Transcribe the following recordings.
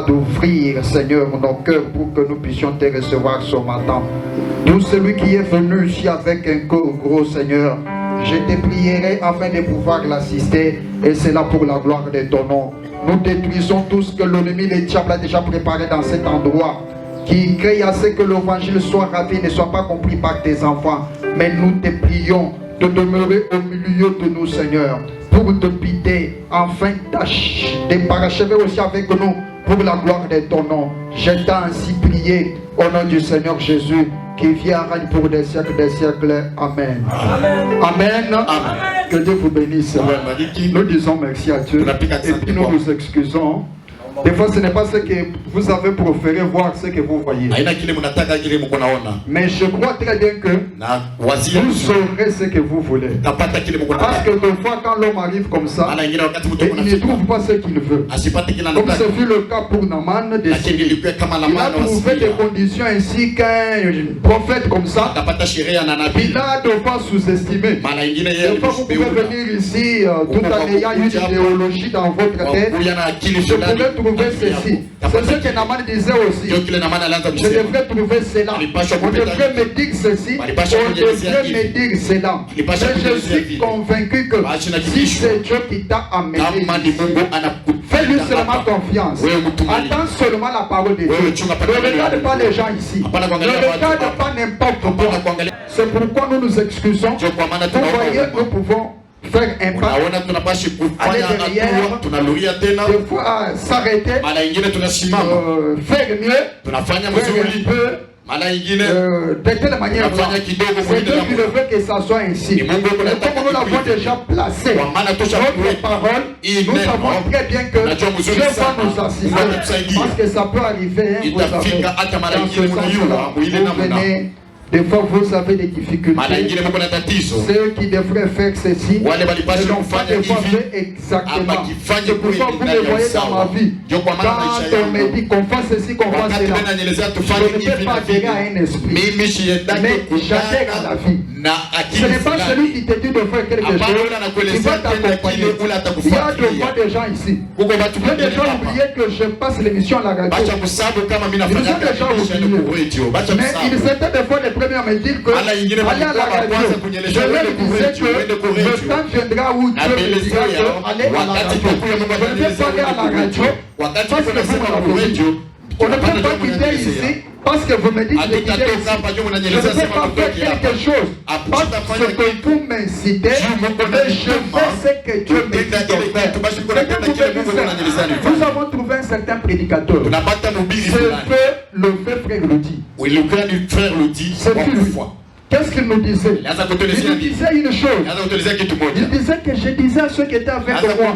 d'ouvrir, Seigneur, nos cœurs pour que nous puissions te recevoir ce matin. Tout celui qui est venu ici avec un cœur gros, Seigneur, je te prierai afin de pouvoir l'assister, et c'est là pour la gloire de ton nom. Nous détruisons tout ce que l'ennemi, le diable a déjà préparé dans cet endroit, qui crée à ce que l'évangile soit raté, ne soit pas compris par tes enfants. Mais nous te prions de demeurer au milieu de nous, Seigneur, pour te piter, afin de parachever aussi avec nous pour la gloire de ton nom. Je t'ai ainsi prié au nom du Seigneur Jésus, qui vient règne pour des siècles, Amen. Amen. Amen. Amen. Que Dieu vous bénisse. Nous disons merci à Dieu et puis nous nous excusons. Des fois, ce n'est pas ce que vous avez préféré voir, ce que vous voyez. Mais je crois très bien que vous saurez ce que vous voulez. Parce que des fois, quand l'homme arrive comme ça, il ne trouve pas ce qu'il veut. Comme ce fut le cas pour Naaman, il a trouvé des conditions ainsi qu'un prophète comme ça. Il a de fois sous-estimé. Des fois, vous pouvez venir ici tout en ayant une idéologie dans votre tête. Je pourrais trouver ceci. C'est ce que Naaman disait aussi. Je devrais trouver cela. On devrait me dire ceci. On devrait me dire cela. Mais je suis convaincu que si c'est Dieu qui t'a amené, fais-lui seulement confiance. Attends seulement la parole de Dieu. Ne regarde pas les gens ici. Ne regarde pas n'importe quoi. C'est pourquoi nous nous excusons. Vous voyez, nous pouvons faire un pas, aller derrière, des fois s'arrêter, faire mieux, faire un peu, de telle manière, c'est Dieu qui veut que ça soit ainsi. Mais comme nous l'avons déjà placé, notre parole, nous savons très bien que Dieu va nous assister, parce que ça peut arriver, vous savez, dans ce sens-là, vous venez. Des fois, vous avez des difficultés. Ceux qui devraient faire ceci ne l'ont pas des fois fait exactement. C'est pourquoi vous me voyez dans ma vie. Quand on me dit qu'on fasse ceci, qu'on fasse cela, je ne peux pas adhérer à un esprit, mais j'adhère à la vie. Ce n'est pas celui qui te dit de faire quelque chose qui va t'accompagner. Il y a de fois des gens ici. Il y a des gens oubliés que je passe l'émission à la radio. Ils ont déjà oublié. Mais ils étaient des fois les premiers à me dire que allez à la radio. Je leur disais que le temps viendra où Dieu me dira que allez à la radio. Je ne vais pas aller à la radio parce que vous m'avez dit. On ne peut pas quitter ici parce que vous me dites de quitter ici. Je ne peux pas faire quelque chose parce que vous m'incitez, mais je fais ce que Dieu me dit de faire. Nous avons trouvé un certain prédicateur. Le fait frère le dit. C'est lui. Qu'est-ce qu'il nous disait? Il nous disait une chose. Il disait que je disais à ceux qui étaient avec moi,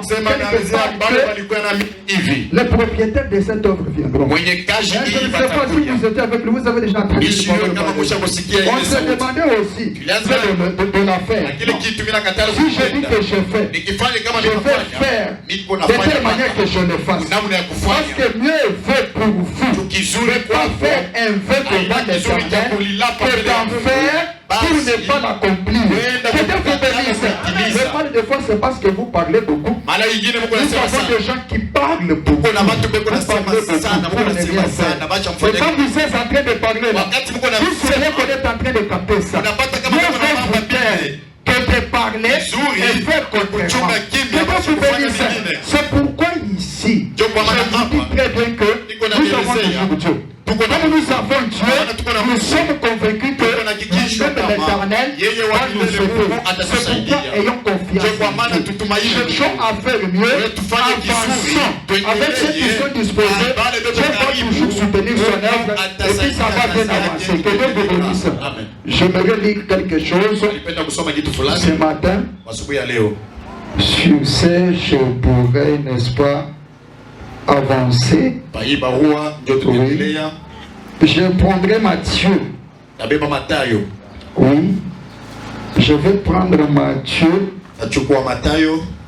les propriétaires de cette œuvre viendront. Je ne sais pas si vous étiez avec lui, vous avez déjà entendu parler. On se demandait aussi de la faire. Si je dis que je vais faire de telle manière que je le fasse. Parce que mieux est fait pour vous de pas faire un vœu devant l'Éternel que d'en faire pour ne pas l'accomplir. Mais des fois, c'est parce que vous parlez beaucoup. Nous avons des gens qui parlent beaucoup. Et quand vous êtes en train de parler, vous savez qu'on est en train de capter ça. Que de parler et faire contrairement. C'est pourquoi ici, je vous dis très bien que nous avons toujours Dieu. Comme nous avons Dieu, nous sommes convaincus que nous sommes l'Éternel va nous sauver. C'est pourquoi ayons confiance. Cherchons à faire mieux, avançons avec ceux qui sont disposés. Dieu va toujours soutenir son œuvre et puis ça va bien avancer. Que Dieu vous bénisse. J'aimerais lire quelque chose ce matin. Sur ce, je pourrais, n'est-ce pas, avancer. Oui. Je prendrai Matthieu. Oui. Je vais prendre Matthieu.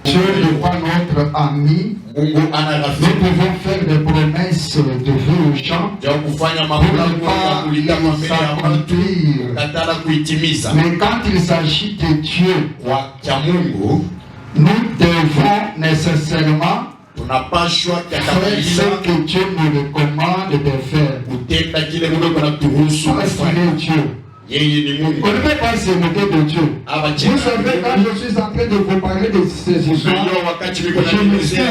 Dieu n'est pas notre ami. Nous devons faire des promesses de vie aux gens pour ne pas les accomplir. Mais quand il s'agit de Dieu, nous devons nécessairement Fais ce que Dieu nous recommande de faire. Parce qu'il est Dieu. On ne peut pas se moquer de Dieu. Vous savez, quand je suis en train de vous parler de ces histoires, je m'excuse.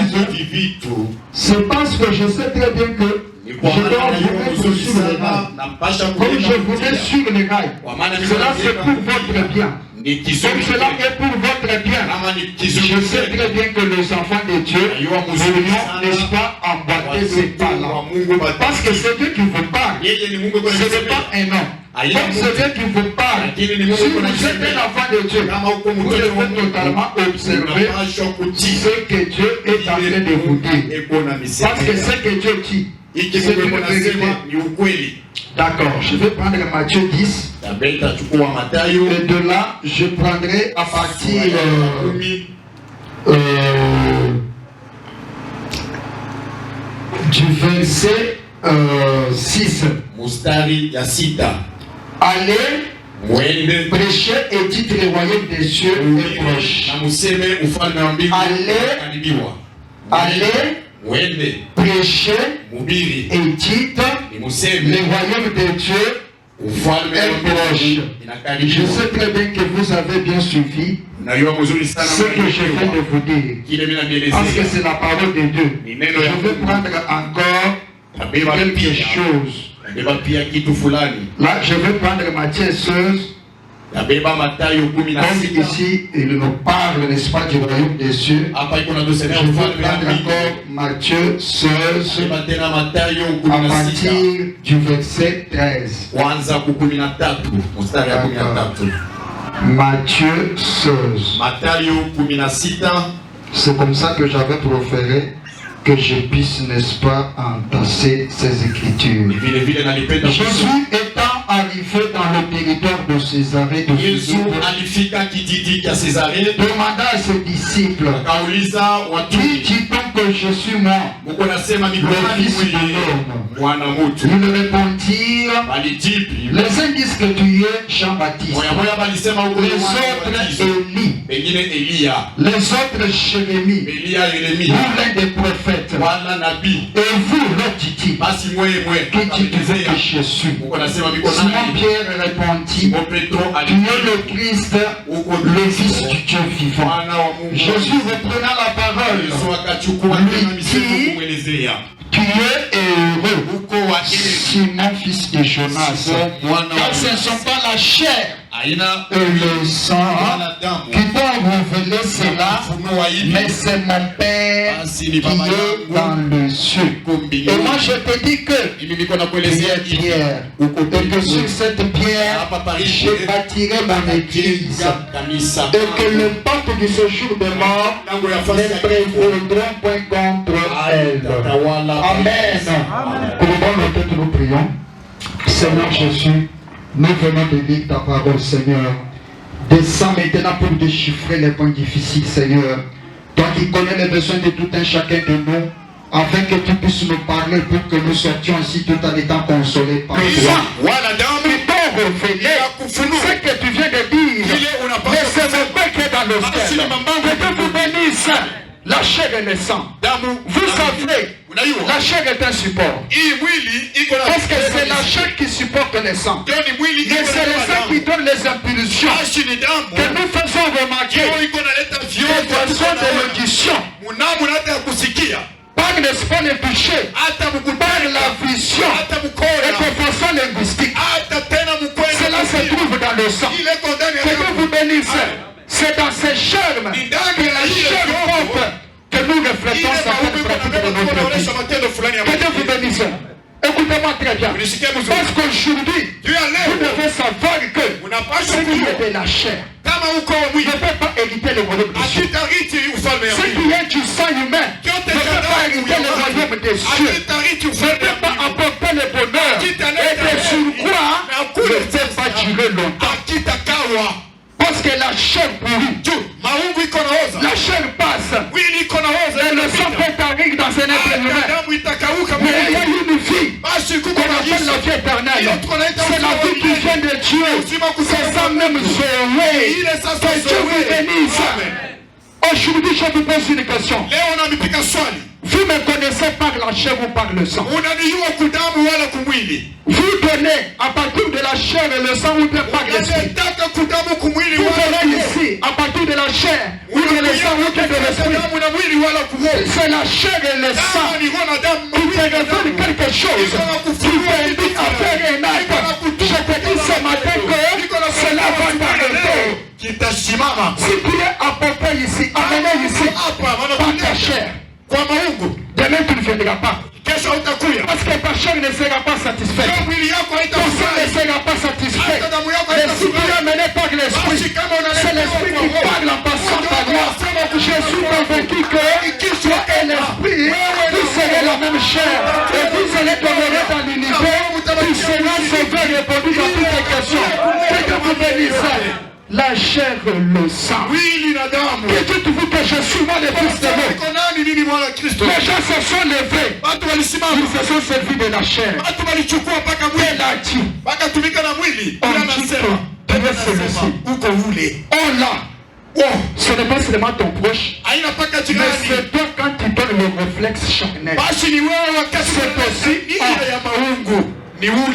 C'est parce que je sais très bien que je dois vous mettre sur les rails. Comme je vous mets sur les rails, cela c'est pour votre bien. Comme cela est pour votre bien. Je sais très bien que les enfants de Dieu voudront, n'est-ce pas, emboîter ces pas-là. Parce que c'est Dieu qui vous parle. Ce n'est pas un homme. Comme c'est Dieu qui vous parle, si vous êtes un enfant de Dieu, vous devez totalement observer ce que Dieu est en train de vous dire. Parce que ce que Dieu dit, c'est une vérité. D'accord, je vais prendre Matthieu 10. Et de là, je prendrai à partir du verset 6. Allez, prêchez et dites le royaume des cieux est proche. Allez, prêchez et dites le royaume de Dieu est proche. Je sais très bien que vous avez bien suivi ce que je viens de vous dire. Parce que c'est la parole de Dieu. Je vais prendre encore quelque chose. Là, je vais prendre Matthieu 16. Comme ici, il nous parle, n'est-ce pas, du royaume des cieux. Je vais prendre encore Matthieu 16 à partir du verset 13. Matthieu 16. C'est comme ça que j'avais proféré que je puisse, n'est-ce pas, entasser ces écritures. Jésus étant arrivé dans le territoire de Césarée de Philippe, demanda à ses disciples, qui dit donc que je suis moi, le Fils de l'homme? Ils répondirent, les uns disent que tu es Jean-Baptiste, les autres Élie, les autres Jérémie, ou l'un des prophètes. Et vous, leur dit-il, qui dit-vous que je suis? Simon Pierre répondit, tu es le Christ, le Fils du Dieu vivant. Jésus reprenant la parole, lui dit, tu es heureux, Simon, fils de Jonas, car ce ne sont pas la chair et le sang qui t'ont révélé cela, mais c'est mon Père qui est dans le cieux. Et moi je te dis que tu es pierre, et que sur cette pierre je bâtirai mon église, et que le peuple de ce jour de mort ne prévaudront point contre elle. Amen. Courbons nos têtes, nous prions. Seigneur Jésus, nous venons de lire ta parole, Seigneur. Descends maintenant pour déchiffrer les points difficiles, Seigneur. Toi qui connais les besoins de tout un chacun de nous, afin que tu puisses nous parler pour que nous sortions ici tout en étant consolés par toi. Ce que tu viens de dire, mais c'est mon Père qui est dans le ciel. Que Dieu vous bénisse. La chair et le sang. Vous savez, la chair est un support. Parce que c'est la chair qui supporte le sang. Et c'est le sang qui donne les impulsions. Que nous faisons remarquer de façon de l'édition. Par n'est-ce pas le péché, par la vision et de façon linguistique. Cela se trouve dans le sang. Que Dieu vous bénisse. C'est dans ces germes que la chair propre que nous reflétons sa propre pratique de notre vie. Que Dieu vous bénisse. Écoutez-moi très bien. Parce qu'aujourd'hui, vous devez savoir que ce qui est de la chair ne peut pas hériter le royaume des cieux. Ce qui est du sang humain ne peut pas hériter le royaume des cieux. Ne peut pas apporter le bonheur. Et de surcroît, ne peut pas durer longtemps. Parce que la chair pourrit. La chair passe. Et le sang peut arriver dans un être humain. Mais il y a une vie qu'on appelle la vie éternelle. C'est la vie qui vient de Dieu. C'est ça même Zoé. Que Dieu vous bénisse. Aujourd'hui, je vous pose une question. Vous me connaissez par la chair ou par le sang. Vous donnez à partir de la chair et le sang ou bien par l'esprit. Vous venez ici à partir de la chair ou de le sang ou bien de l'esprit. C'est la chair et le sang qui te révèlent quelque chose, qui t'invite à faire un acte. Je te dis ce matin que cela va t'arrêter. Si tu es apporté ici, amené ici par ta chair, demain tu ne viendras pas. Parce que ta chair ne sera pas satisfaite. Ton sang ne sera pas satisfait. Mais si tu es amené par l'esprit, c'est l'esprit qui parle en passant par moi. Je suis convaincu que toi et l'esprit, vous serez la même chair. Et vous allez demeurer dans l'univers. Tu seras sauvé, répondu dans toutes les questions. Que Dieu vous bénisse. La chair, le sang. Que Dieu te dit que je suis moi le fils de Dieu. Les gens se sont levés. Ils se sont servis de la chair. Et l'a dit. On dit que tu es celui-ci. On l'a. Oh, ce n'est pas seulement ton proche, mais c'est toi quand tu donnes le réflexe charnel. C'est aussi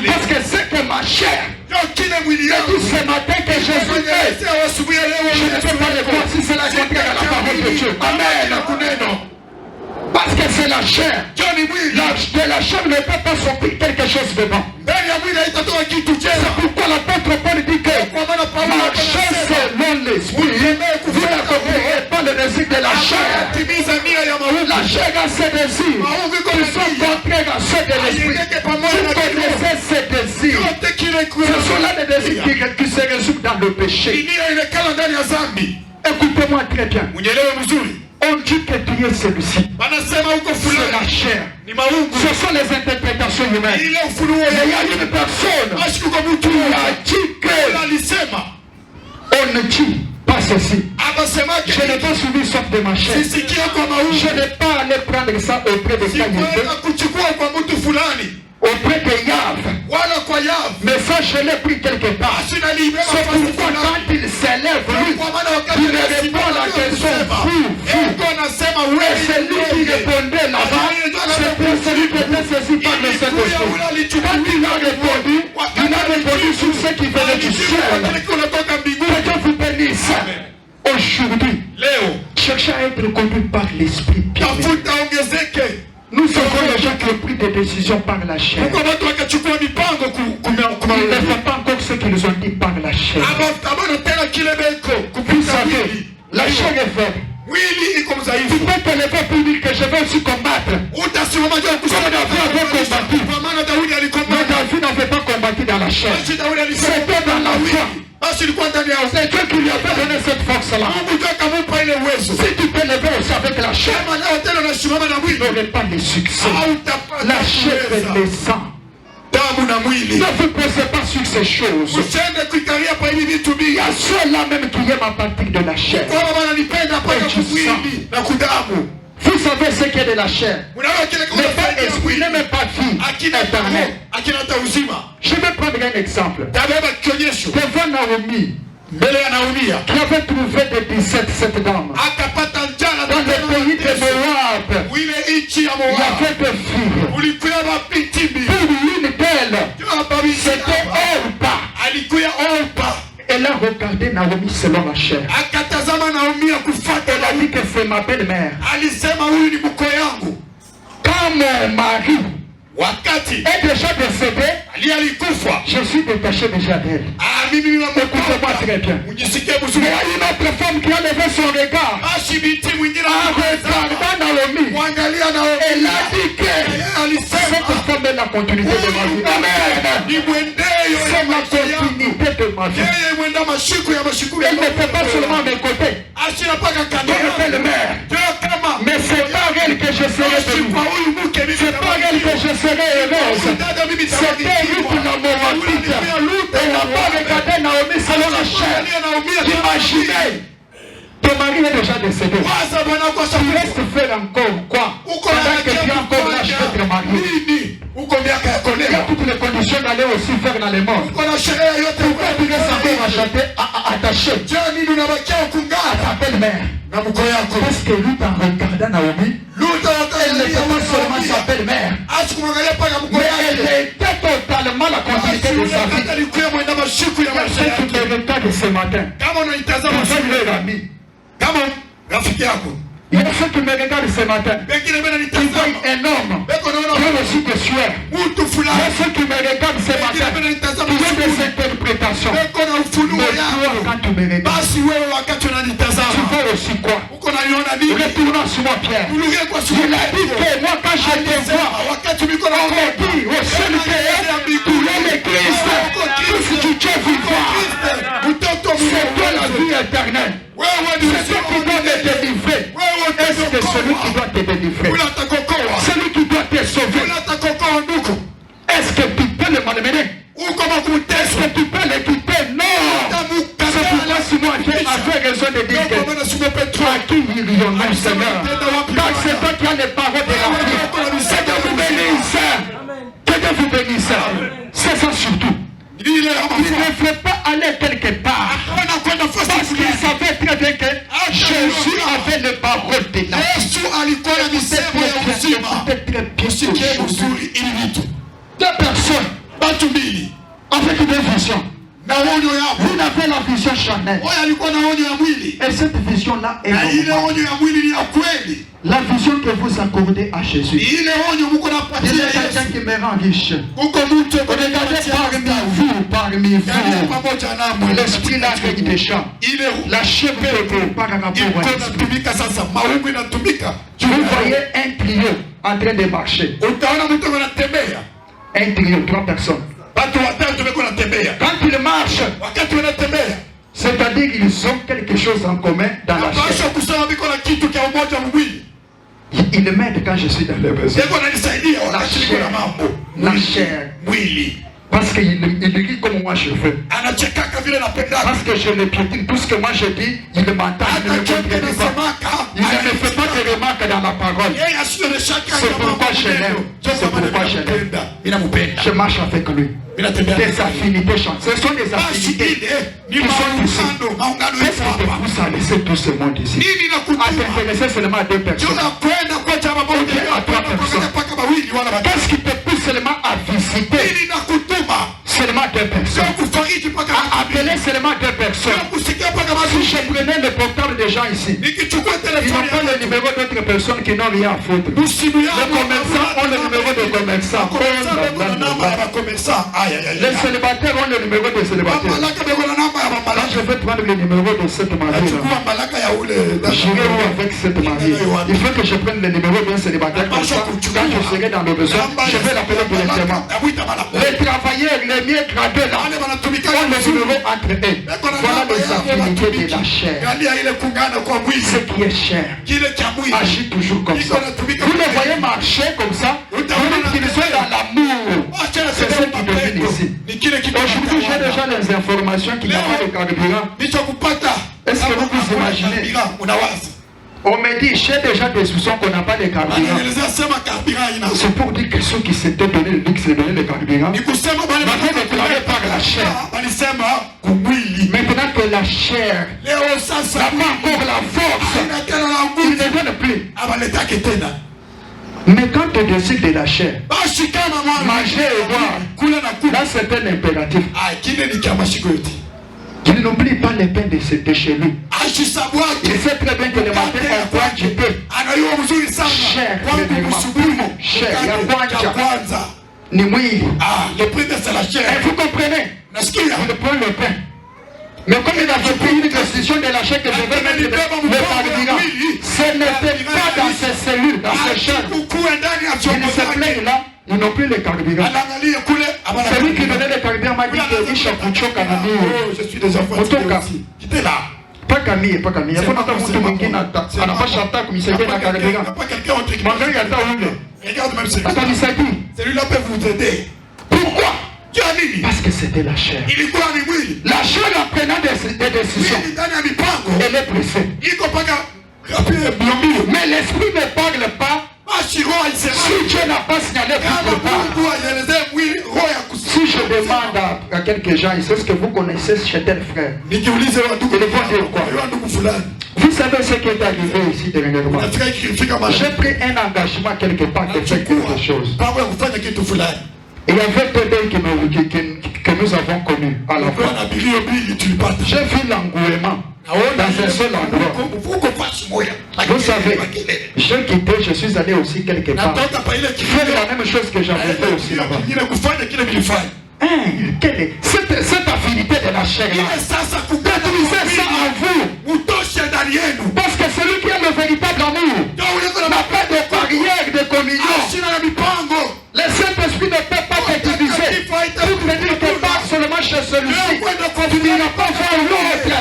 parce que c'est que ma chair. J'ai dit ce matin que Jésus est. Je ne peux pas le voir si c'est la contraire à la parole de Dieu. Amen. Parce que c'est la chair. De la chair ne peut pas sortir quelque chose dedans. C'est pourquoi l'apôtre Paul dit que marchez selon l'esprit. Vous n'accomplirez pas le désir de la chair. La chair a ses désirs qui sont contraires à ceux de l'esprit. Vous connaissez ces désirs. Ce sont là des désirs qui se résument dans le péché. Écoutez-moi très bien. On dit que tu es celui-ci. C'est la chair. Ce sont les interprétations humaines. Il y a une personne qui a dit que on ne dit pas ceci. Je n'ai pas suivi sauf de ma chair. Je n'ai pas allé prendre ça auprès de Saïd, auprès de Yahvé. Mais ça, je l'ai pris quelque part. C'est pourquoi quand il s'élève, il répond à la question et c'est lui qui répondait là-bas. C'est celui qui était saisi par le Saint-Esprit. Quand il a répondu sur ce qui venait du ciel. Que Dieu vous bénisse. Aujourd'hui, cherchez à être conduit par l'Esprit. Nous sommes les gens qui ont pris des décisions par la chair. Ils ne font pas encore ce qu'ils ont dit par la chair. Vous savez, la chair est faible. Tu peux te lever pour dire que je vais aussi combattre. Comme David avait combattu. Mais David n'avait pas combattu dans la chair. C'était dans la foi. C'est Dieu qui lui avait donné cette force-là. Si tu te levais aussi avec la chair, tu n'aurais pas de succès. La chair et le sang. Ne vous posez pas sur ces choses. Il y a ceux-là même qui aiment à partir de la chair. Vous savez ce qu'est de la chair. Mais pas esprit, n'est même pas vie éternelle. Je vais prendre un exemple. Devant Naomi, qui avait trouvé des 17 cette dame. Dans le pays de Moab, il y avait des filles. Pour l'une d'elles, c'était Orpa. Elle a regardé Naomi selon la chair. Elle a dit que c'est ma belle-mère. Quand mon mari est déjà décédé, je suis détaché déjà d'elle. Écoutez-moi très bien. Il y a une autre femme qui a levé son regard en regardant Naomi. Elle a dit que cette femme est la continuité de ma vie. Amen. C'est la continuité de ma vie. Elle ne peut pas seulement m'écouter. Elle est mère. Mais c'est par elle que je serai béni. C'est par elle que je serai heureuse. C'était Ruth la Moabite. Elle n'a pas regardé Naomi selon la chair. Imaginez. Ton mari est déjà décédé. Tu restes faire encore quoi? Pendant que tu es encore là, je vais te marier. Il y a toutes les conditions d'aller aussi faire dans les morts. Pourquoi tu restes encore attaché? s'appelle mère. Parce que Ruth en regardant Naomi, elle ne peut pas seulement s'appeler mère, mais elle était totalement la continuité de sa vie. C'est tout le retard de ce matin. Il y a ceux qui me regardent ce matin. Ils voient énorme. Ils ont aussi des sueurs. Il y a ceux qui me regardent ce matin. Ils ont des interprétations. Mais toi, quand tu me regardes, tu vois aussi quoi? Retournons sur moi, Pierre. Il a dit que moi, quand je te vois, on me dit au seul que tu es le Christ. Tout ce que tu veux voir, c'est toi la vie éternelle. C'est toi qui dois me délivrer. Est-ce que celui qui doit te délivrer, celui qui doit te sauver, est-ce que tu peux le malmener? Est-ce que tu peux le quitter? Non. C'est pourquoi Simon avait raison de dire que à qui irions-nous, Seigneur? Car c'est toi qui as les paroles de la vie. Que Dieu vous bénisse. Que Dieu vous bénisse. C'est ça surtout. Il ne faut pas aller quelque part. Parce qu'il savait très bien que Jésus avait les paroles de la vie. Deux personnes avec des visions. Vous avez la vision charnelle. Et cette vision-là est la vision que vous accordez à Jésus. Il y a quelqu'un qui me rend riche. Regardez parmi vous, l'esprit là avec des champs. La chèvre par rapport à l'esprit. Vous voyez un trio en train de marcher. Un trio, 3 personnes. Quand ils marchent, c'est-à-dire qu'ils ont quelque chose en commun dans la chair. Ils m'aident quand je suis dans les besoins. La chair. Parce qu'il rit comme moi je veux. Parce que je le piétine. Tout ce que moi je dis, il m'entend. Il ne me comprend pas. Il ne me fait pas de remarques dans ma parole. C'est pourquoi je l'aime. C'est pourquoi je l'aime. Je marche avec lui. Des affinités chantent. Ce sont des affinités qui sont ici. Qu'est-ce qui te pousse à laisser tout ce monde ici? À t'intéresser seulement à 2 personnes. À 3 personnes. Qu'est-ce qui te pousse seulement à visiter seulement 2 personnes? À appeler seulement 2 personnes. Si je prenais le portable des gens ici, ils n'ont pas le numéro d'autres personnes qui n'ont rien à foutre. Les commerçants ont le numéro des commerçants. Les célibataires ont le numéro des célibataires. Quand je vais prendre le numéro de cette mariée, j'irai où avec cette mariée? Il faut que je prenne le numéro d'un célibataire comme ça. Quand je serai dans le besoin, je vais l'appeler directement. Les travailleurs, les mieux gradés là, ont le numéro entre eux. Voilà les affinités de la chair. Ce qui est chair agit toujours comme ça. Vous les voyez marcher comme ça. Vous dites qu'ils sont dans l'amour. C'est ce qui devine ici. Aujourd'hui, j'ai déjà les informations qu'il n'y a pas de carburant. Est-ce que vous vous imaginez? On me dit, j'ai déjà des soupçons qu'on n'a pas de carburant. C'est pour dire que ceux qui s'étaient donné le luxe de donner le carburant m'avaient déclaré par la chair. Maintenant que la chair n'a pas encore la force, il ne donne plus. Mais quand tu décides de la chair, manger et boire, là c'est un impératif. Il n'oublie pas les peines de se chez lui. Il sait très bien que le matin, on doit jeter. Cher, ni mwili. Le premier c'est la chair. Et vous comprenez? Il prend le pain. Mais comme il a pris une décision de la chair que je vais mettre le carburant, ce n'était pas dans ses cellules, dans ses chairs. Il se plaît là. Ils n'ont plus les carburants. Celui qui donnait les carburants m'a dit que Richard Pouchon Canadi. Je suis des enfants aussi. J'étais là. Pas Camille, pas Camille. Il faut entendre tout le monde qui n'a pas chanté comme il s'est fait dans le carburant. Regarde même celui-là. Attends, il s'est dit. Celui-là peut vous aider. Pourquoi? Parce que c'était la chair. La chair en prenant des décisions. Elle est pressée. Mais l'esprit ne parle pas. Si Dieu n'a pas signalé quelque part. Si je demande à quelques gens, c'est ce que vous connaissez chez tel frère. Ils vont dire quoi? Vous savez ce qui est arrivé ici dernièrement. J'ai pris un engagement quelque part de faire quelque chose. Il y avait deux bébés que nous avons connus à la fois. J'ai vu l'engouement dans un seul endroit. Vous savez, j'ai quitté, je suis allé aussi quelque part. Faire la même chose que j'avais fait aussi là-bas. Cette affinité de la chair là, utilisez ça en vous. Parce que celui qui a le véritable amour n'a pas de barrière de communion. Le Saint-Esprit ne peut pas te diviser pour te dire que pas seulement chez celui-ci, tu n'iras pas voir l'autre.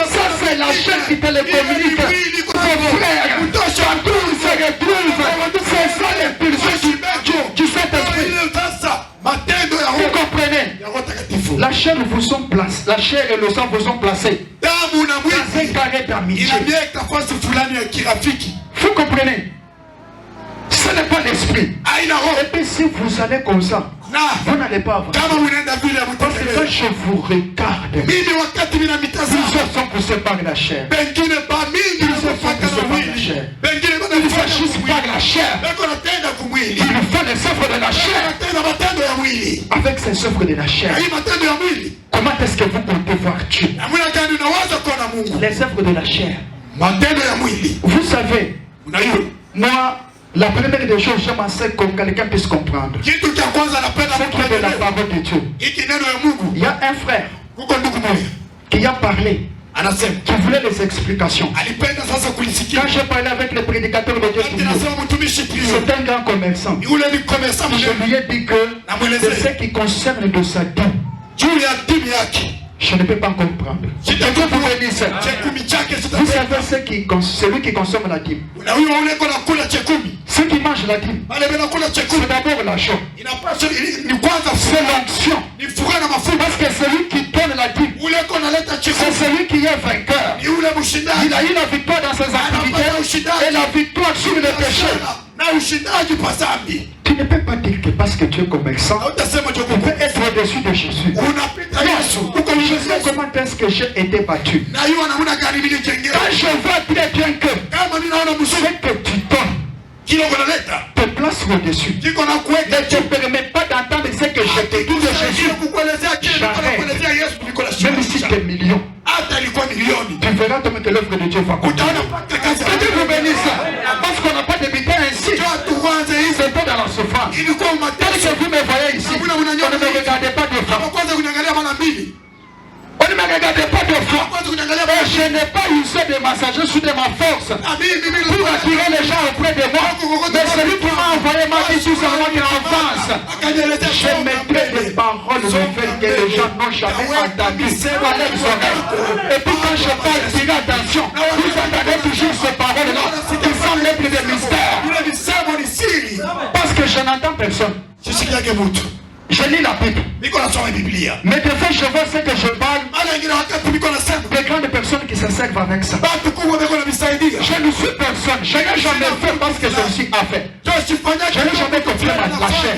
Ça c'est la chair qui te le communique. Ton frère, partout il se retrouve, c'est ça l'impulsion du Saint-Esprit. Vous comprenez? La chair vous sont placés, la chair et le sang vous sont placés dans un carré d'amitié. Vous comprenez? Ce n'est pas l'esprit. Et puis si vous allez comme ça, vous n'allez pas avoir. Parce que quand je vous regarde, plusieurs sont poussés par la chair. Plusieurs sont poussés par la chair. Ils fâchissent par la chair. Ils font les œuvres de la chair. Avec ces œuvres de la chair, comment est-ce que vous comptez voir Dieu? Les œuvres de la chair. Vous savez, moi, la première des choses, j'aime assez que quelqu'un puisse comprendre. C'est qui est de la parole de Dieu. Il y a un frère qui a parlé, qui voulait les explications. Quand j'ai parlé avec le prédicateur de Dieu, c'est un grand commerçant. Je lui ai dit que c'est ce qui concerne de sa dîme. Je ne peux pas comprendre. Vous savez celui qui consomme la dîme. Ceux qui mangent la dîme, c'est d'abord la joie. C'est l'onction. Parce que celui qui donne la dîme, c'est celui qui est vainqueur. Il a eu la victoire dans ses activités et la victoire sur le péché. Tu ne peux pas dire que parce que tu es commerçant, tu peux être au-dessus de Jésus. Je sais comment est-ce que j'ai été battu. Quand je vois très bien que ce que tu donnes te place au-dessus. Ne te permet pas d'entendre ce que je te dis de Jésus. J'arrête. Même si tu es million, tu verras que l'œuvre de Dieu va continuer. Que Dieu vous bénisse. Parce qu'on n'a pas débuté ainsi. C'était dans la souffrance. Tel que vous me voyez ici, on ne me regardez pas de fois. On ne me regardez pas de fois. Je n'ai pas usé de massagers sous de ma force pour attirer les gens auprès de moi. Mais celui qui m'a envoyé m'a dit tout simplement qu'il avance. Je mettrai des paroles nouvelles que les gens n'ont jamais entendues à leurs oreilles. Et puis quand je parle, tirez attention. Vous entendez toujours ces paroles-là qui semblent être des mystères. Parce que je n'entends personne. Je lis la Bible. Mais des fois je vois ce que je parle. Des grandes personnes qui se servent avec ça. Je ne suis personne. Je n'ai jamais fait parce que celui-ci a fait. Je n'ai jamais confié la chair.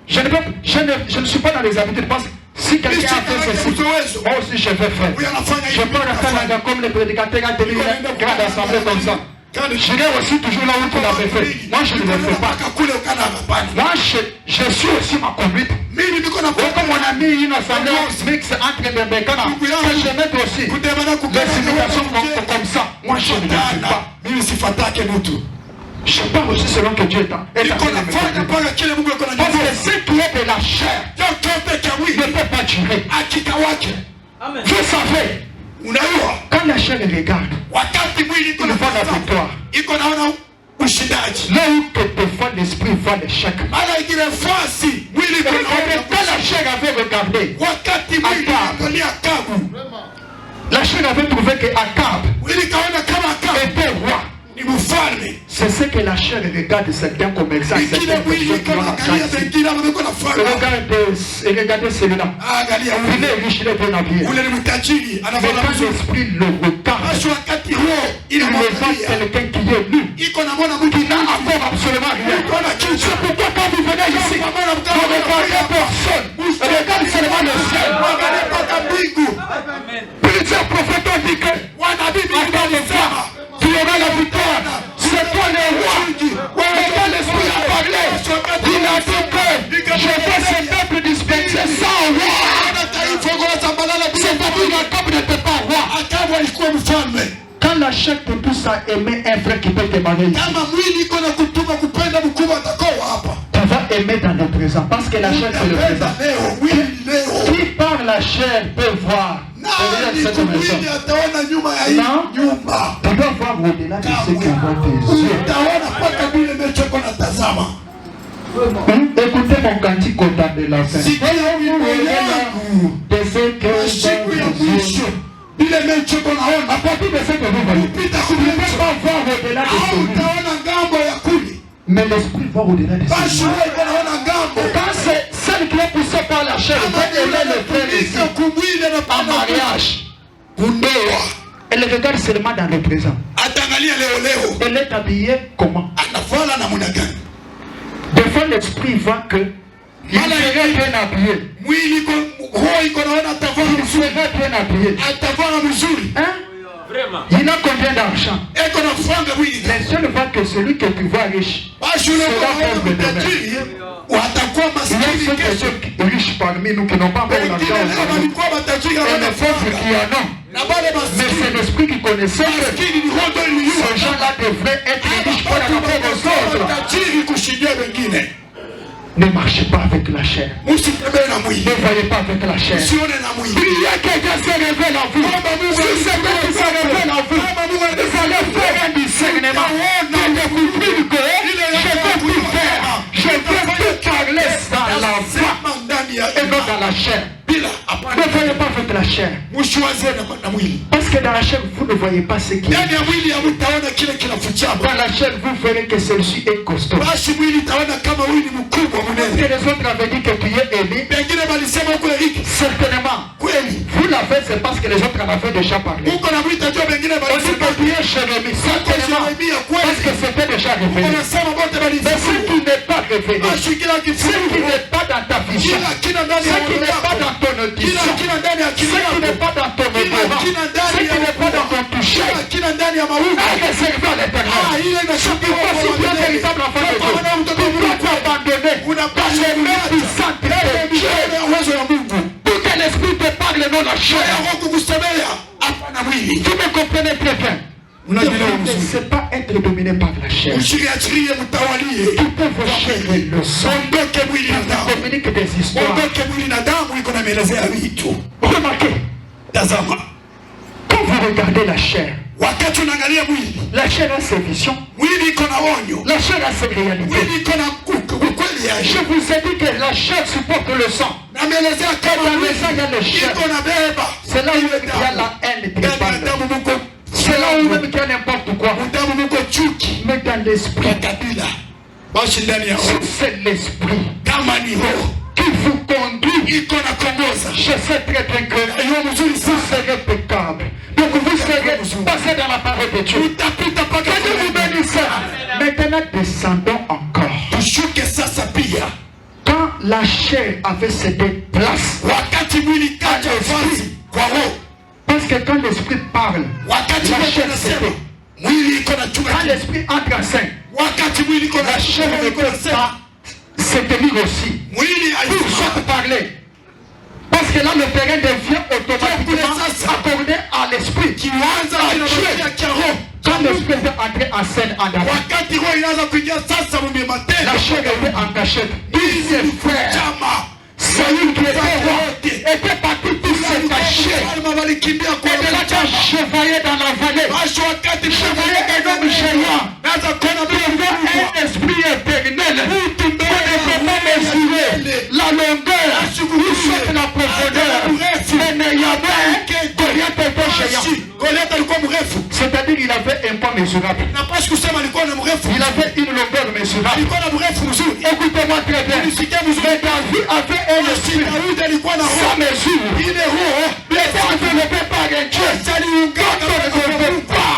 Je ne suis pas dans les habitudes parce que si quelqu'un a fait ceci, moi aussi je vais faire. Je peux rester comme le prédicateur a tenu une grande assemblée comme ça. Je vais aussi toujours là où tu l'avais fait. Moi je ne le fais pas. Moi je suis aussi ma conduite. Comme on a mis une assemblée mixte entre les bécanes, que je mette aussi les imitations comme ça. Moi je ne le fais pas. Je parle aussi selon que Dieu est en parce que ce qui est de la chair ne peut pas durer. Vous savez, quand la chair regarde, il voit la victoire. Là où quelquefois l'esprit voit l'échec. Quand la chair avait regardé Akab, la chair avait trouvé que Akab était roi. C'est ce que la chair regarde certains commerçants, certaines personnes qui ont la chance. Regardez celui-là. Il est riche, il est bien habillé. Mais quand l'esprit le regarde, il voit quelqu'un qui est nu, qui n'a encore absolument rien. C'est pourquoi quand vous venez ici, vous ne regardez personne. Regardez seulement le ciel. Plusieurs prophètes ont dit que Akab le voit. Quand la chair te pousse à aimer un frère qui peut te marier, tu vas aimer dans le présent. Parce que la chair c'est le présent. Qui par la chair peut voir cette maison? Non, tu dois voir au-delà de ce que voient tes yeux. Écoutez mon cantique au temps de la fin. À partir de ce que vous voyez, tu ne peux pas voir au-delà de ce. Mais l'esprit va au-delà de ce. Quand c'est celle qui est poussée par la chair, va aimer le frère ici en mariage. Elle regarde seulement dans le présent. Elle est habillée comment? Des fois l'esprit voit que il serait bien habillé. Il serait bien habillé. Hein? Il a combien d'argent? Les seuls voient que celui que tu vois riche sera pauvre demain. Il y a ceux riches parmi nous qui n'ont pas encore l'argent. Et les pauvres qui en ont. Mais c'est l'esprit qui connaissait que ces gens-là devraient être riches pour la pauvre aux autres. Ne marchez pas avec la chair. Ne voyez pas avec la chair. Il y a quelqu'un qui se révèle en vous. Si c'est quelqu'un qui se révèle en vous, vous allez faire un discernement. De découvrir que je veux tout faire. Je veux tout parler dans la foi et non dans la chair. Ne voyez pas avec la chair. Parce que dans la chair, vous ne voyez pas ce qui est. Dans la chair, vous verrez que celui-ci est costaud. Parce que les autres avaient dit que tu es aimé. Certainement. Vous l'avez, c'est parce que les autres en avaient déjà parlé. On dit que tu es Jérémie. Certainement. Parce que c'était déjà révélé. Mais ce qui n'est pas révélé, ce qui n'est pas dans ta vision, ce qui n'est pas dans ton audition, ce qui n'est pas dans ton odorat, ce qui n'est pas dans ton toucher, à réserver à l'éternel. Si tu vois si tu es un véritable enfant de Dieu, tu dois t'abandonner dans les mains puissantes de Dieu. Pour que l'esprit te parle non la chair. Vous me comprenez très bien. Ne c'est pas être dominé par la chair. Tu peux vous gérer le sang. Tu communiques des histoires. Remarquez. Quand vous regardez la chair, la chair a ses visions. La chair a ses réalités. Je vous ai dit que la chair supporte le sang. Quand dans le sang il y a le chair. C'est là où il y a la haine tribale. C'est là où même qu'il y a n'importe quoi. Mais dans l'esprit, c'est l'esprit qui vous conduit. Je sais très bien que vous serez peccable. Donc vous serez passé dans la parole de Dieu. Que Dieu vous bénisse. Maintenant descendons encore. Quand la chair avait cédé place, parce que quand l'esprit parle, la chair cédé. Quand l'esprit entre en scène, la chair ne peut pas se tenir aussi. Pour se parler. Parce que là, le terrain devient automatiquement accordé à l'esprit. Quand l'esprit veut entrer en scène en avant, la chair était en cachette. Il s'est fait. Saül qui était roi était parti pour se cacher. Et de là, tu as chevalier dans la vallée. Chevalier d'un homme géant. Un esprit éternel. Pour ne pas mesurer la longueur, la profondeur. Mais néanmoins, Goliath était géant. C'est-à-dire qu'il avait un poids mesurable. Il avait une longueur mesurable. Écoutez-moi très bien. Mais David avait un esprit sans mesure. Il est développé par un Dieu. Quand on ne peut pas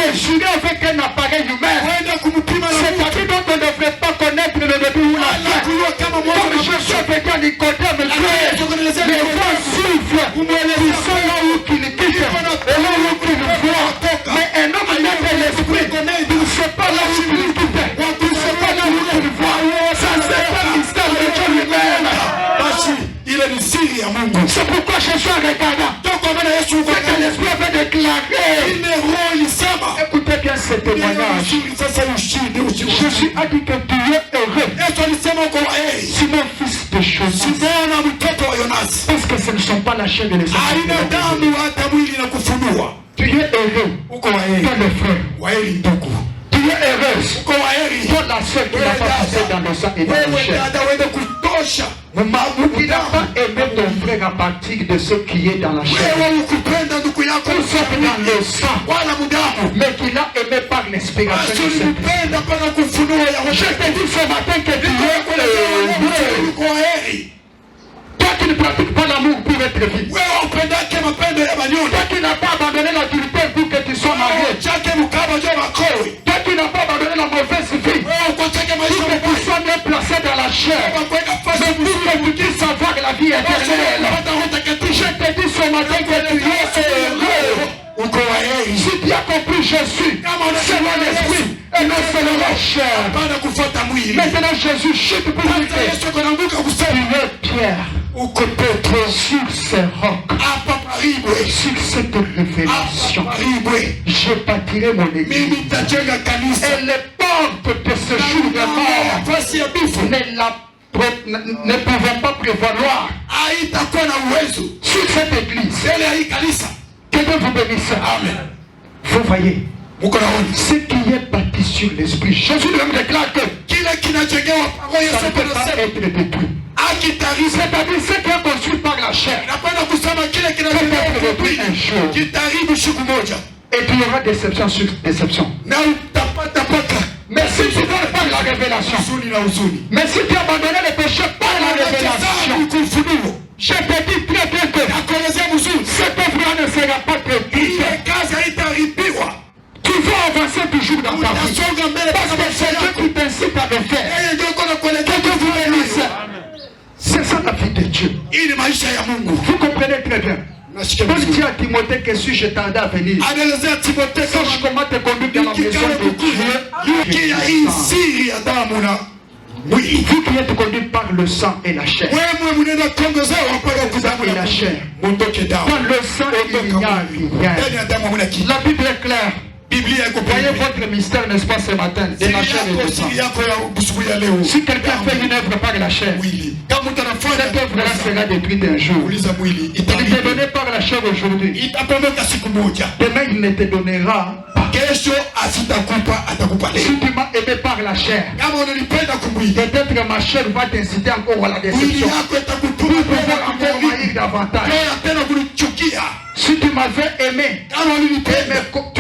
mesurer avec un appareil humain, c'est-à-dire dont on ne devrait pas connaître le début ou la fin. Comme je suis avec un Nicodème, les voix soufflent. Ils sont là où qu'ils quittent et là où qu'ils voient. Mais un homme qui a l'esprit, il ne sait pas là où il quitte. Il ne sait pas là où il voit. Ça c'est un mystère de Dieu lui-même. C'est pourquoi je suis en regardant. Que l'esprit avait de déclaré. Écoutez bien ce témoignage. Jésus a dit que tu es heureux. Si mon fils de choses. Parce que ce ne sont pas la chair de l'esprit. Tu es heureux. Toi le frère. Tu es heureuse. Toi la seule qui n'a pas passé dans le sang et dans le chair. Tu n'as pas aimé ton frère à partir de ce qui est dans la chair. Tout ça dans le sang. Mais qu'il a aimé par l'inspiration de Saint-Esprit. Je te dis ce matin que tu es heureux. Toi qui ne pratiques pas l'amour pour être vie. Toi qui n'as pas abandonné l'adultère pour que tu sois marié. Toi qui n'as pas abandonné la mauvaise vie. Pour que tu sois bien placé dans la chair. Mais pour que tu puisses savoir la vie éternelle. Je te dis ce matin que tu es heureux. Si tu as compris Jésus, selon l'esprit et non selon la chair. Maintenant Jésus chute pour lui dire, tu es Pierre. Sur ce roc, sur cette révélation, je bâtirai mon église. Et les portes de ce jour de mort ne pouvaient pas prévaloir sur cette église. Que Dieu vous bénisse. Amen. Vous voyez, ce qui est bâti sur l'esprit, Jésus lui déclare que ça ne peut pas être détruit. C'est-à-dire ce qui est construit par la chair peut être détruit un jour. Et il y aura déception sur déception. Mais si tu donnes par la révélation, mais si tu abandonnes le péché par la révélation, je te dis très bien que cette œuvre ne sera pas détruite. Tu vas avancer toujours dans ta vie. Parce que c'est Dieu qui t'incite à le faire. Que Dieu vous bénisse. C'est ça la vie de Dieu. Vous comprenez très bien. Donc dis à Timothée que si je tardais à venir, sache comment te conduire dans la maison de Dieu. Oui, vous qui êtes conduit par le sang et la chair. Le sang et la chair. Dans le sang, il n'y a rien. La Bible est claire. Voyez votre mystère, n'est-ce pas, ce matin, de la chair et du sang. Si quelqu'un fait une œuvre par la chair, cette œuvre-là sera détruite un jour. Il te donné par la chair aujourd'hui. Demain, il ne te donnera pas. Si tu m'as aimé par la chair, peut-être ma chair va t'inciter encore à la déception. Pour pouvoir encore haïr davantage. Si tu m'avais aimé,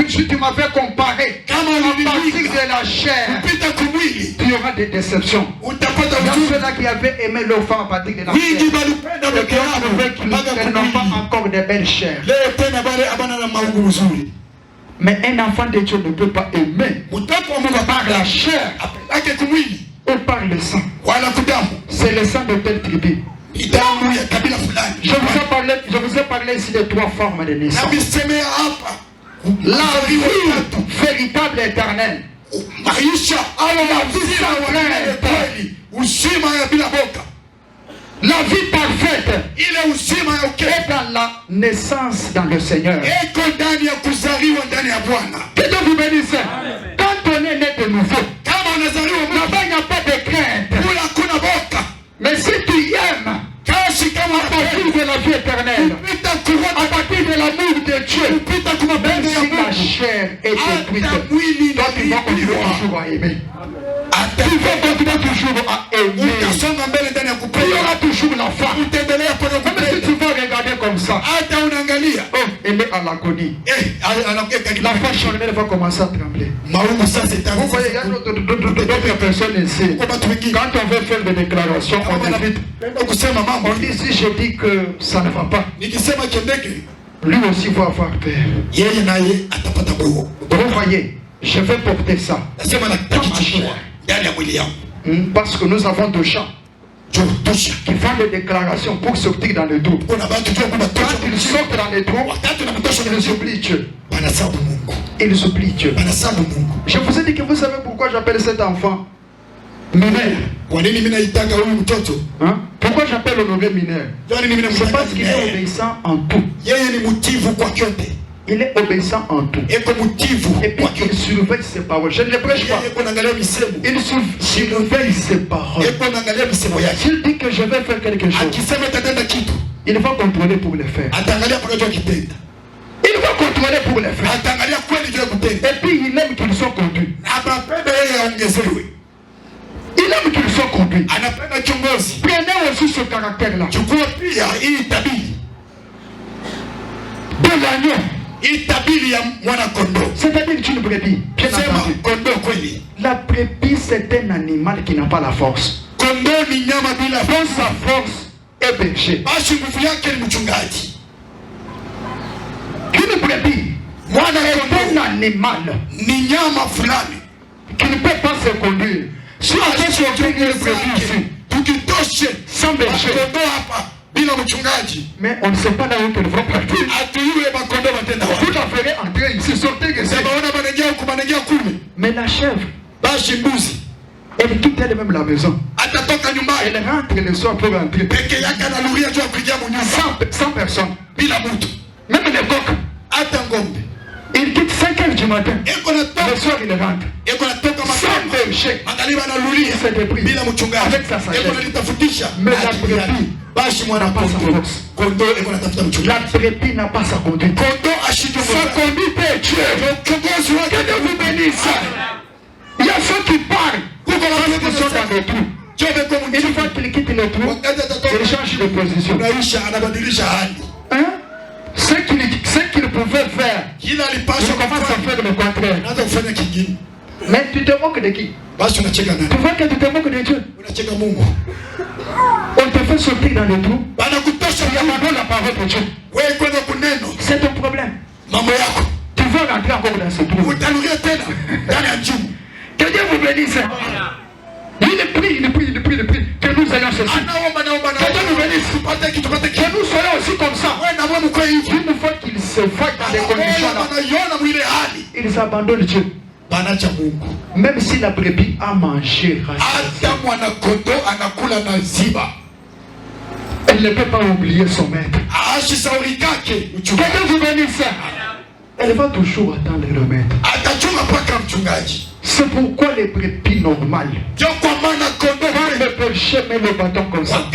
si tu m'avais comparé à partir de la chair, il y aura des déceptions. Il y a ceux-là qui avaient aimé leur femme à partir de la chair. Et qui ont trouvé qu'ils n'ont pas encore de belles chairs. Mais un enfant de Dieu ne peut pas aimer par la chair ou par le sang. C'est le sang de telle tribu. Je vous ai parlé ici de 3 formes de naissance. La vie véritable éternelle. La vie La vie parfaite est dans la naissance dans le Seigneur. Que Dieu vous bénisse. Quand on est né de nouveau, là-bas il n'y a pas de crainte. Mais si tu aimes, à partir de la vie éternelle, à partir de l'amour de Dieu, même si la chair est détruite, toi tu vas continuer toujours à aimer. Tu vas continuer toujours à aimer. Il y aura toujours la femme. Même si tu vas regarder comme ça, aimer à l'agonie, la femme charnelle va commencer à trembler. Vous voyez, il y a d'autres personnes ici. Quand on veut faire des déclarations, on évite. On dit si je dis que ça ne va pas, lui aussi va avoir peur. Vous voyez, je vais porter ça. Parce que nous avons 2 gens qui font des déclarations pour sortir dans le trou. Quand ils sortent dans le trou, ils oublient Dieu. Ils oublient Dieu. Je vous ai dit que vous savez pourquoi j'appelle cet enfant mineur. Pourquoi j'appelle Honoré mineur? C'est parce qu'il est obéissant en tout. Il est obéissant en tout. Et puis il surveille ses paroles. Je ne le prêche pas. Il surveille ses paroles. S'il dit que je vais faire quelque chose, il va contrôler pour le faire. Il va contrôler pour le faire. Et puis il aime qu'ils soient conduits. Il aime qu'ils soient conduits. Prenez aussi ce caractère-là. De l'agneau. C'est-à-dire une brebis. Bien entendu. La brebis, c'est un animal qui n'a pas la force. Dans sa force est berger. Une brebis est un animal qui ne peut pas se conduire. Si on peut se conduire une brebis ici, sans berger, mais on ne sait pas là où ils vont partir. Vous la ferez entrer ici, sortez ici. Mais la chèvre, elle quitte elle-même la maison. Elle rentre le soir pour rentrer. Sans personne. Même les coqs. Il quitte 5 heures du matin. Le soir il rentre. Sans berger. Il s'est dépris avec sa sagesse. Mais la brebis n'a pas sa force. La brebis n'a pas sa conduite. Sa conduite est Dieu. Que Dieu vous bénisse. Il y a ceux qui parlent parce qu'ils sont dans le trou. Une fois qu'ils quittent le trou, ils changent de position. Hein? Ce qu'ils pouvaient faire, ils commencent à faire le contraire. Mais tu te moques de qui? Tu vois que tu te moques de Dieu. On te fait sortir dans le trou. Il abandonne la parole de Dieu. C'est ton problème. Tu veux rentrer encore dans ce trou. Que Dieu vous bénisse. Il prie. Que nous ayons ceci. Que Dieu nous bénisse. Que nous soyons aussi comme ça. Une fois qu'ils se voient dans les conditions là, ils abandonnent Dieu. Même si la brebis a mangé, elle ne peut pas oublier son maître. Que Dieu vous bénisse. Elle va toujours attendre le maître. C'est pourquoi les brebis normales, quand le berger met le bâton comme ça,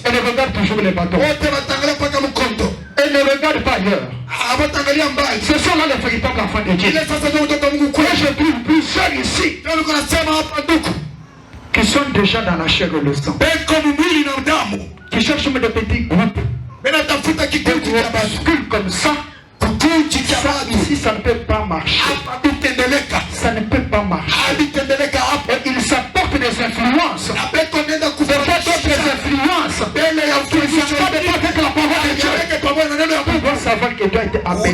elle regarde toujours les bâtons. Elle ne regarde pas ailleurs. Ce sont là les véritables enfants de Dieu. Et je trouve plusieurs ici qui sont déjà dans la chair et le sang, qui cherchent des petits groupes, des groupuscules comme ça. Ça ici, ça ne peut pas marcher. Ça ne peut pas marcher. Ils s'apportent des influences. D'autres influences. Ils ne sont pas de part avec la parole de Dieu. Tu dois savoir qu'il doit être appelé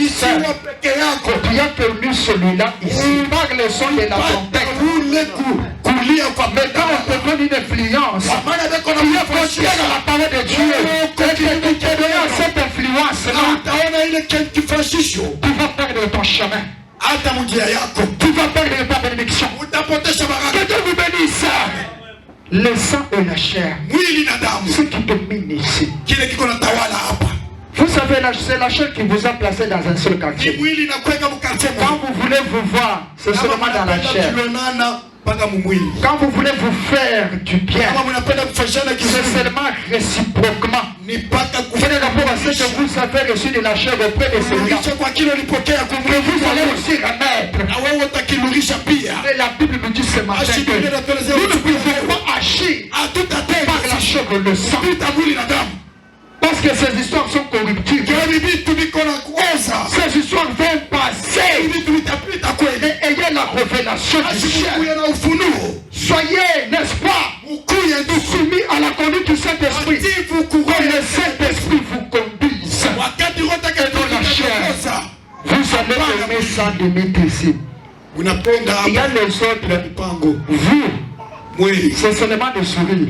seul. Tu as connu celui-là ici. Par le son de la trompette. Mais quand on te donne une influence, tu es conscient de la parole de Dieu. Et tu te donnes cette influence-là. Tu vas perdre ton chemin. Tu vas perdre ta bénédiction. Que Dieu vous bénisse. Le sang et la chair, ce qui domine ici. Vous savez, c'est la chair qui vous a placé dans un seul quartier. Quand vous voulez vous voir, c'est seulement dans la chair. Quand vous voulez vous faire du bien, c'est seulement réciproquement. C'est rapport à ce que vous avez reçu de la chair auprès de celui-là que vous allez aussi remettre. Et la Bible nous dit ce matin que nous ne pouvons pas agir par la chair et le sang. Parce que ces histoires sont corruptibles. Ces histoires vont passer. Et ayez la révélation du ciel. Soyez, n'est-ce pas, soumis à la conduite du Saint-Esprit. Que le Saint-Esprit vous conduise. Dans la chair, vous allez aimer sans limite ici. Il y a les autres. Vous, c'est seulement de sourire.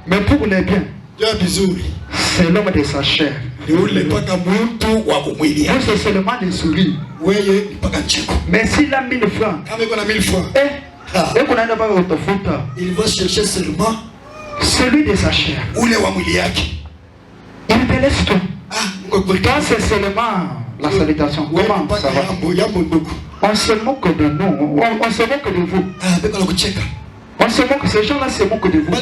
Mais pour les biens, c'est l'homme de sa chair. Vous, c'est seulement des sourires. Mais s'il a 1000 francs, il va chercher seulement celui de sa chair. Il te laisse tout. Quand c'est seulement la salutation, comment ça va? On se moque de nous, on se moque de vous. On se moque, ces gens-là se moquent de vous. Mais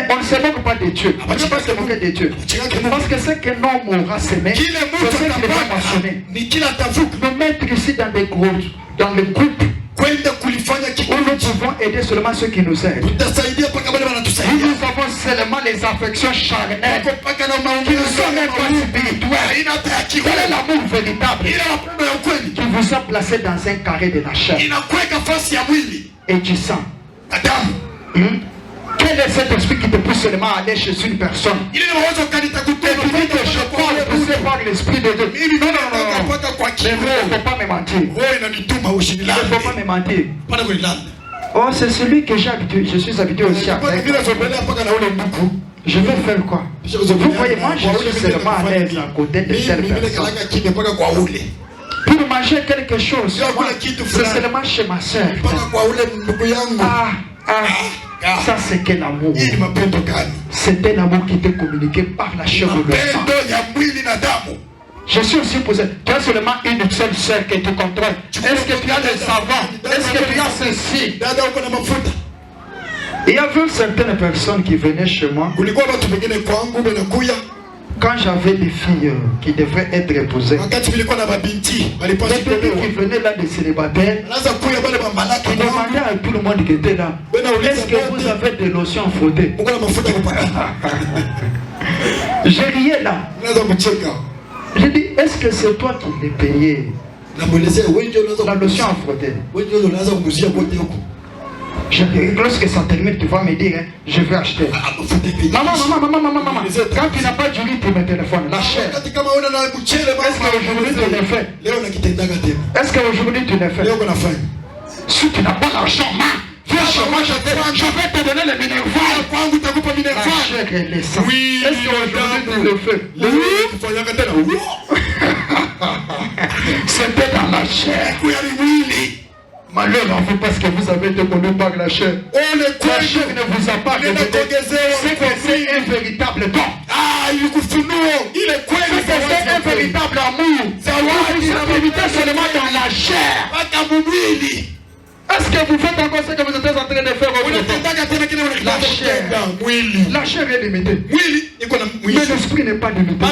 on ne se moque pas de Dieu. On ne peut pas se moquer de Dieu. Parce que ce qu'un homme aura semé, c'est ce qu'il va mentionner. Nous mettre ici dans des groupes, où nous pouvons aider seulement ceux qui nous aident. Où nous avons seulement les affections charnelles qui nous sont même pas spirituelles. Quel est l'amour véritable qui vous a placé dans un carré de la chair et du sang? Quel est cet esprit qui te pousse seulement à aller chez une personne? Et tu dis que je parle poussé par l'esprit de Dieu. Non. Il ne faut pas me mentir. Il ne faut pas me mentir. Oh, c'est celui que j'ai habitué. Je suis habitué aussi à faire. Je vais faire quoi? Vous voyez, moi je suis seulement à l'aise à côté de telle personne. Pour manger quelque chose, c'est seulement chez ma soeur. Ça c'est quel amour? C'est un amour qui t'est communiqué par la chair ou le sang. Je suis aussi posé. Tu as seulement une seule soeur que tu contrôles. Est-ce que tu as le savant? Est-ce que tu as ceci? Il y avait certaines personnes qui venaient chez moi. Quand j'avais des filles qui devraient être épousées, des bébés qui venaient là des célibataires, qui demandaient à tout le monde qui était là, est-ce que vous avez des lotions frottées? Je riais là. J'ai dit, est-ce que c'est toi qui l'es payé? La lotion à frotter. Lorsque ça termine, tu vas me dire, hein, je vais acheter. Maman. Quand tu n'as pas du riz, tu me téléphones. La chair. Est-ce qu'aujourd'hui tu l'as fait? Est-ce qu'aujourd'hui tu l'as fait? Si tu n'as pas l'argent, viens chez moi, je vais te donner les minervois. La chair et les sang. Est-ce qu'aujourd'hui tu le fais? C'était dans la chair. Malheur à vous parce que vous avez été connu par la chair. La chair ne vous a pas révélé. C'est un véritable don. C'est un véritable amour. Vous êtes limité seulement dans la chair. Est-ce que vous faites encore ce que vous êtes en train de faire? La chair est limitée. Mais l'esprit n'est pas limité.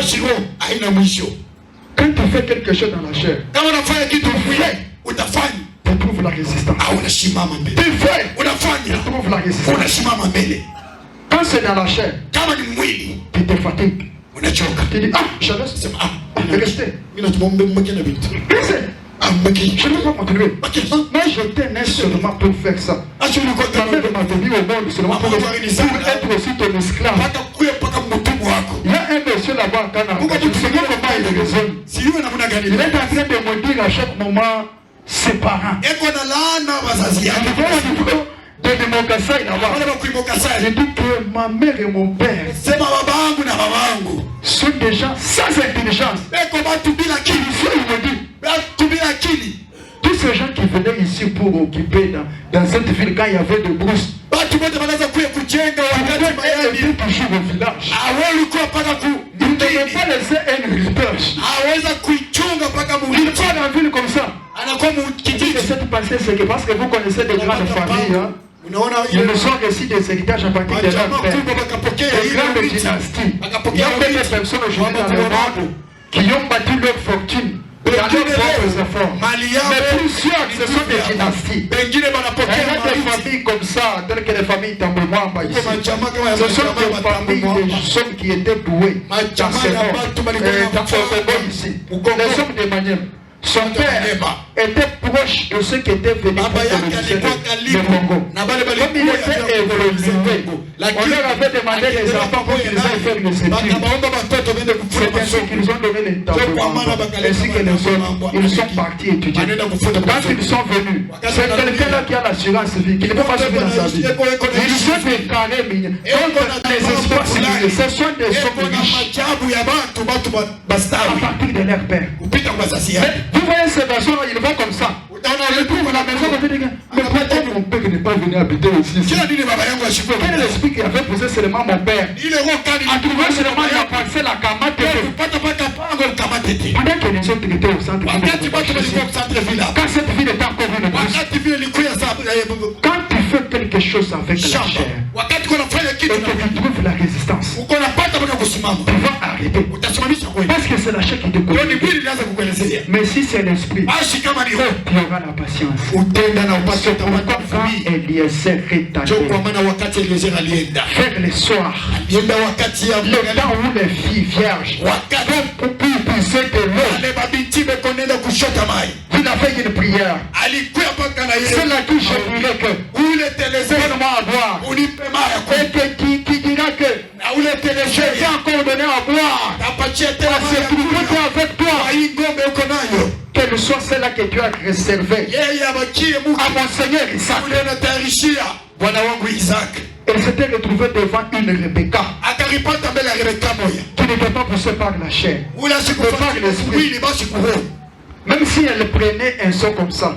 Quand tu fais quelque chose dans la chair, tu trouves la résistance. Tu fais, tu trouves la résistance. Quand c'est dans la chair, tu te fatigues. Tu dis, je laisse rester. Je ne vais pas continuer. Mais je t'ai seulement pour faire ça. Tu m'as venu au monde seulement pour être aussi ton esclave. Il y a un monsieur là-bas, je ne sais pas comment il raisonne. Il est en train de me dire à chaque moment ses parents. De Mokasai là-bas. Je dis que ma mère et mon père sont des gens sans intelligence. Tous ces gens qui venaient ici pour occuper dans cette ville quand il y avait des brousses. Ils étaient toujours au village. Ils ne devaient pas laisser un héritage. Ils partent dans la ville comme ça. Et cette pensée, c'est que parce que vous connaissez des grandes familles, hein, ils ne sont reçus des héritages à partir de leur père. Des grandes dynasties. Il y a des personnes aujourd'hui dans le monde qui ont battu leur fortune dans leurs propres efforts. Mais plusieurs, ce sont des dynasties. Il y a des familles comme ça, telles que les familles Tambouamba ici. Ce sont des familles des hommes qui étaient doués dans ces hommes ici. Les hommes de manière. Son père était proche de ceux qui étaient venus pour le Congo. Comme il était évolué, on leur avait demandé des enfants pour qu'ils aillent faire le séjour. C'est ainsi qu'ils ont donné les tableaux. Ainsi que les autres, ils sont partis étudier. Quand ils sont venus, c'est quelqu'un qui a l'assurance vie, qui ne peut pas suivre dans sa vie. Ils sont des carrés mignons. Donc les espaces civilisés, ce sont des hommes riches à partir de leur père. Vous voyez ces personnes, ils vont comme ça. Ils trouvent la maison, mais pourquoi mon père n'est pas venu habiter ici? Quel est l'esprit qui avait posé seulement mon père? A trouvé seulement la parcelle à Kamate Pendant que les autres étaient au centre, quand cette ville est encore une bouche, quand tu fais quelque chose avec la chair, et que tu trouves la résistance, tu vas arrêter. Parce que c'est la chair qui te conduit. Mais si c'est l'esprit, tu auras la patience. C'est pourquoi quand Eliezer est allé faire les soirs, le temps où les filles vierges pour puiser de l'eau, il a fait une prière. C'est là que je dirais que donne-moi à boire. Et qui dira que je vais encore donner à boire. C'est trouver avec toi. Quelle soit celle-là que tu as réservée à mon Seigneur Isaac. Elle s'était retrouvée devant une Rebecca qui n'était pas poussée par la chair, mais par l'esprit. Même si elle prenait un saut comme ça,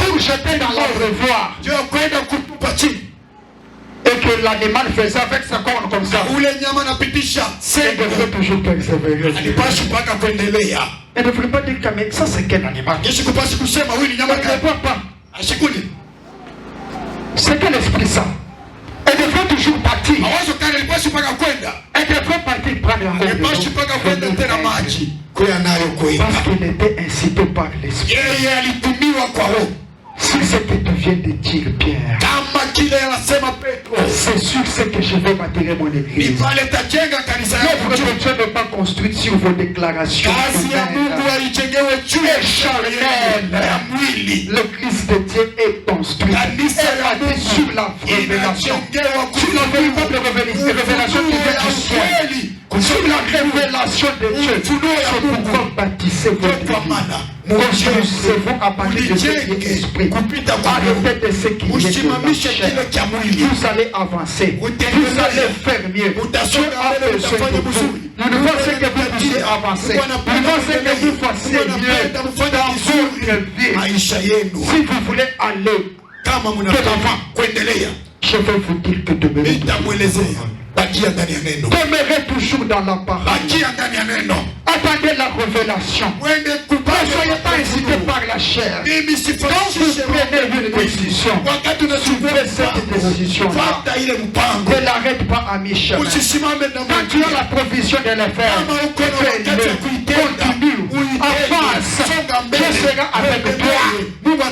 pour jeter dans l'abreuvoir, et que l'animal faisait avec sa corne comme ça, elle devrait toujours persévérer. Elle ne devrait pas dire que ça c'est quel animal. Elle ne voit pas. C'est quel esprit ça? Elle devrait toujours partir. Elle devrait partir prendre un parce qu'il était incité par l'esprit. Si ce que tu viens de dire, Pierre, c'est sûr ce que je vais m'attirer mon église. L'œuvre de Dieu n'est pas construite sur vos déclarations charnelles. L'église de Dieu est construite sur la révélation, sur la véritable révélation qui vient du ciel, sur la révélation de Dieu. C'est pourquoi bâtissez votre église. Construisez-vous à partir de ce qui est esprit. Arrêtez de ce qui est de la chair. Vous allez avancer. Vous allez faire mieux. Dieu a besoin de vous. Nous devons ce que vous puissiez avancer. Nous devons ce que vous fassiez mieux dans votre vie. Si vous voulez aller de l'avant, je vais vous dire que demeurez toujours dans la parole. Attendez la révélation. Ne soyez pas incité par la chair. Quand vous prenez une décision, suivez cette décision-là. Ne l'arrête pas à mi-chemin. Quand tu as la provision de le faire, continue, avance. Dieu sera avec toi. Il va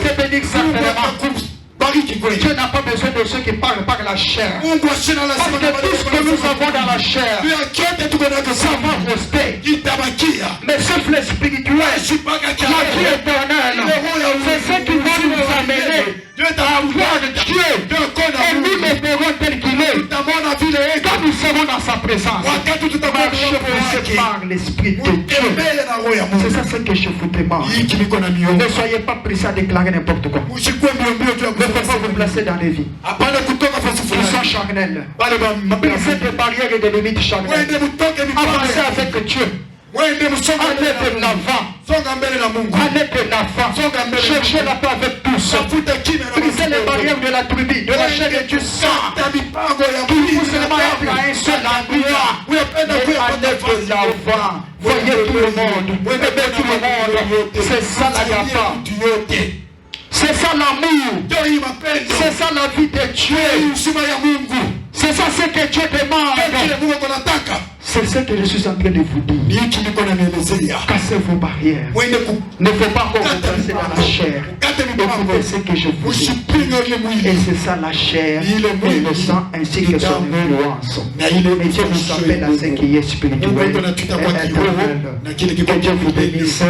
te bénir certainement. Dieu n'a pas besoin de ceux qui parlent par la chair. Parce que tout ce que nous avons dans la chair, ça va rester. Mais sauf le spirituel, la vie éternelle, c'est ce qui va nous amener à voir Dieu. Et nous le verrons tel qu'il est. Quand nous serons dans sa présence, marchez par l'esprit de Dieu. C'est ça ce que je vous demande. Ne soyez pas pressés à déclarer n'importe quoi. Ne faut pas vous placer dans les vies qui sont charnelles. Brisez des barrières et des limites charnelles. Avancez avec Dieu. Allez de l'avant. Allez de l'avant. Cherchez la paix avec tous. Brisez les barrières de la tribu, de la chair et du sang. Tout seulement à un seul endroit. Allez de l'avant. Voyez tout le monde. Voyez tout le monde. C'est ça la gapa. C'est ça l'amour. C'est ça la vie de Dieu. C'est ça ce que Dieu demande. C'est ce que je suis en train de vous dire. Cassez vos barrières. Ne faut pas encore vous placer dans la chair. Écoutez ce que je vous dis. Et c'est ça la chair et le sang ainsi que son influence. Et Dieu nous appelle à ce qui est spirituel et éternel. Que Dieu vous bénisse.